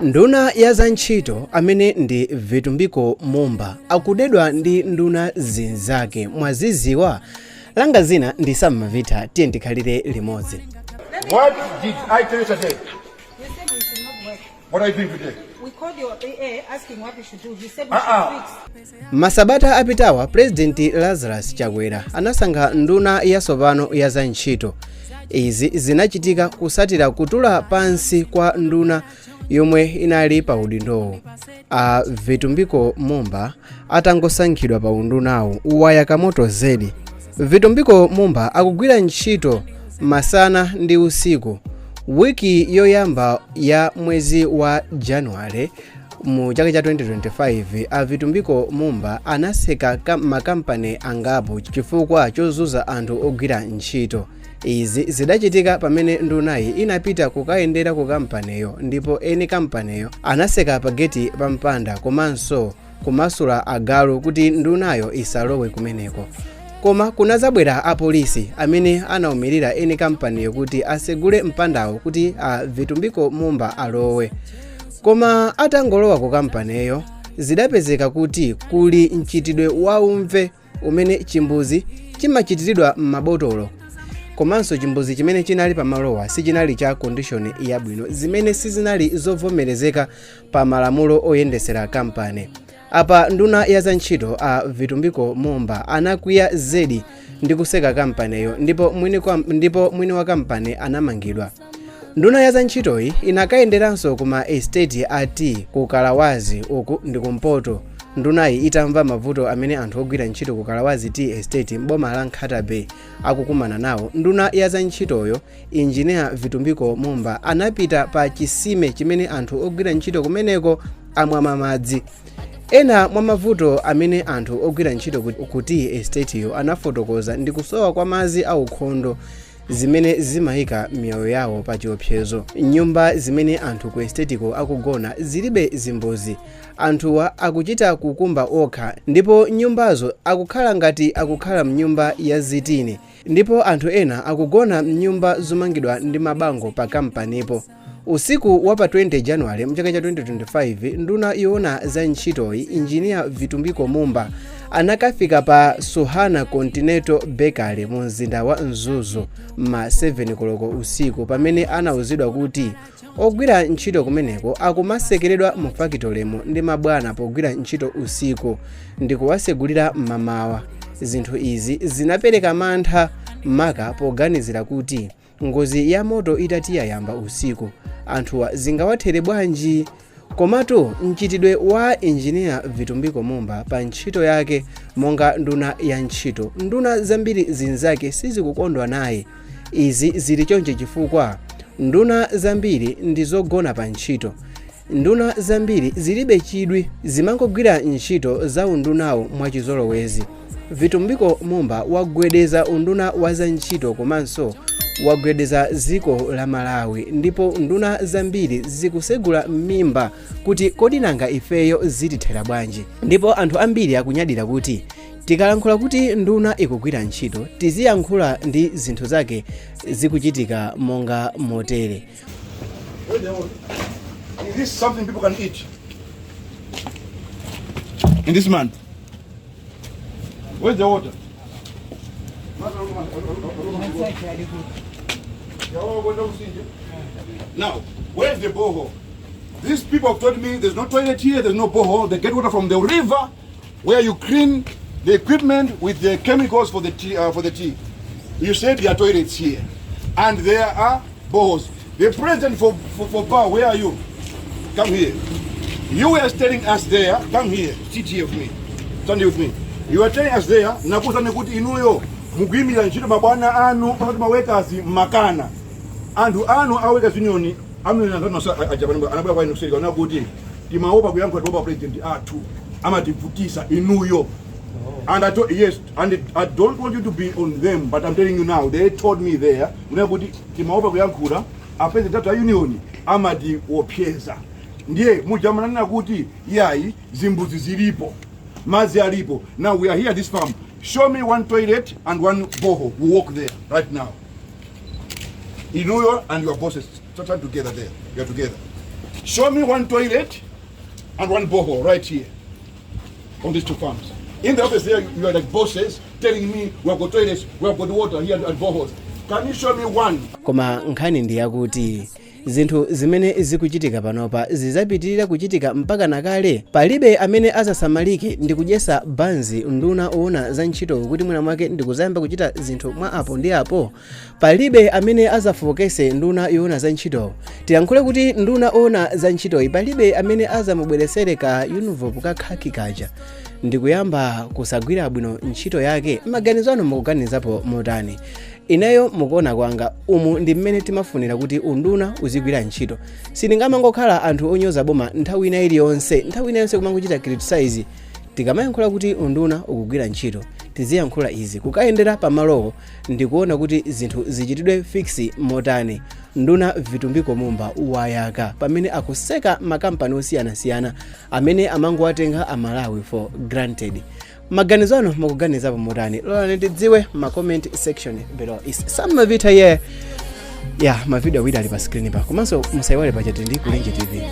Nduna ya zantchito amene ndi Vitumbiko Mumba akudedwa ndi nduna zinzake mwaziziwa langa zina ndi Samavita tiye ndikhalire limodzi. What did I tell you today? You said we should not work. What are you doing today? We called your AA asking what we should do. He said we should fix. Masabata apitawa President Lazarus Chakwera anasankha nduna yatsopano ya zantchito. Izi zinachitika kusatira kutula pansi kwa nduna yomwe inali pa udindowo. Vitumbiko Mumba atangosankhidwa pa undunawo wayaka moto zedi. Vitumbiko Mumba akugwira ntchito masana ndi usiku. Wiki yoyamba ya mwezi wa January mu chaka cha 2025 Vitumbiko Mumba anaseka makampani angapo chifukwa chozuza anthu ogwira ntchito. Izi zidachitika pamene ndunayi inapita kukayendera ku kampaniyo ndipo eni kampaniyo anaseka pageti pa mpanda komanso kumasula agalu kuti ndunayo isalowe kumeneko. Koma kunazabwera apolisi amene anaumirira eni kampaniyo kuti asegule mpandawo kuti Vitumbiko Mumba alowe. Koma atangolowa ku kampaniyo zidapezeka kuti kuli mchitidwe waumve umene chimbuzi chimachitiridwa m'mabotolo. Komanso chimbuzi chimene chinali pamalowa sichinali cha condition yabwino zimene sizinali zovomerezeka pa malamulo oyendesera kampani. Apa nduna ya zantchito Vitumbiko Mumba anakwiya zedi ndi kuseka kampaniyo ndipo mwini wa kampani anamangidwa. Nduna ya zantchitoyi inakayenderanso kuma estate ati ku Kalawazi uku ndi kumpoto. Ndunayi itamva mavuto amene anthu ogwira ntchito ku Kalawazi Tea Estate m'boma la Nkhata Bay akukumana nawo, nduna ya zantchitoyo Engineer Vitumbiko Mumba anapita pa chisime chimene anthu ogwira ntchito kumeneko amwa madzi. Ena mwa mavuto amene anthu ogwira ntchito ku Tea Estate yo anafotokoza ndi kusowa kwa madzi aukhondo zimene zimayika miyoyo yawo pa chiopsezo. Nyumba zimene anthu ku estetiko akugona zilibe zimbuzi. Anthuwa akuchita kukumba okha ndipo nyumbazo akukhala ngati akukhala mnyumba ya zitini. Ndipo anthu ena akugona mnyumba zomangidwa ndi mabango pa kampanipo. Usiku wa pa 20 January mchaka cha 2025 nduna yoona za ntchitoyi Engineer Vitumbiko Mumba anakafika pa Suhana Continental Bakery mu mzinda wa Mzuzu ma 7 koloko usiku pamene anauzidwa kuti ogwira ntchito kumeneko akumasekeredwa mu fakitolemo ndi mabwana pogwira ntchito usiku ndi kuwasegulira mamawa. Zinthu izi zinapereka mantha maka poganizira kuti ngozi ya moto itati yayamba usiku anthuwa zingawathere bwanji. Komatu mchitidwe wa Engineer Vitumbiko Mumba pa ntchito yake monga nduna ya ntchito, nduna zambiri zinzake sizikukondwa naye. Izi zili chonje chifukwa nduna zambiri ndi zogona pa ntchito. Nduna zambiri zilibe chidwi zimangogwira ntchito za undunawo mwachizolowezi. Vitumbiko Mumba wagwedeza unduna wa za ntchito komanso wagwedeza dziko la Malawi ndipo nduna zambiri zikusegula mimba kuti kodi nanga ifeyo zitithera bwanji. Ndipo anthu ambiri akunyadira kuti tikalankhula kuti nduna ikugwira ntchito tiziyankhula ndi zinthu zake zikuchitika monga motere. Is this something people can eat? In this month? Where's the water? Now, where's the borehole? These people have told me there's no toilet here, there's no borehole. They get water from the river where you clean the equipment with the chemicals for the tea. You said there are toilets here. And there are boreholes. The president for power, where are you? Come here. You were telling us there, come here, sit here with me. Stand here with me. You were telling us there, nakusa nekuti inuyo mugwimira ntchito mabwana anu pakati mawekazi makana. Anthu anu awekazi unioni amene anabwera kwa inu kuseka nakuti timaopa kuyankha kwa president athu amativutisa inuyo. And I told yes, and I don't want you to be on them, but I'm telling you now, they told me there, kuti timaopa kuyankhula a president wa unioni amatiopseza. Ndiye mujamanana kuti yayi zimbuzi zilipo. Mazi alipo. Now we are here at this farm. Show me one toilet and one borehole. We walk there right now. You know and your bosses stand together there. You're together. Show me one toilet and one borehole right here on these two farms. In the office there, you are like bosses telling me we have got toilets, we have got water here and boreholes. Can you show me one? Koma nkhani ndi yakuti zinthu zimene zikuchitika panopa zizapitirira kuchitika mpaka nakale. Palibe amene azasamalike ndi kudyesa banzi nduna oona za ntchito kuti mwina mwake ndi kuzayamba kuchita zinthu mwa apo ndi apo. Palibe amene azafokese nduna yoona za ntchito. Tiyankhule kuti nduna oona za ntchito palibe amene azamubweresere ka uniform kakhaki kaja ndi kuyamba kusagwira bwino ntchito yake. Maganizo ano mukuganizapo motani? Ineyo mukuona kwanga umu ndi mmene timafunira kuti unduna uzigwira ntchito. Sitingamangokhala anthu onyoza boma nthawi ina iliyonse kumangochita criticize. Tikamayankhula kuti unduna ukugwira ntchito, tiziyankhula izi kukayendera pamalowo ndi kuona kuti zinthu zichitidwe fix motani. Nduna Vitumbiko Mumba wayaka pamene akuseka makampani osiyanasiyana amene amangowatenga Amalawi for granted. Maganizo ano mukuganizapo motani? Lola ndidziwe ma comment section below. Is some mavita here. Yeah, ma video ali pa screen pa. Komanso musaiwale pa chat ndi Kulenje TV.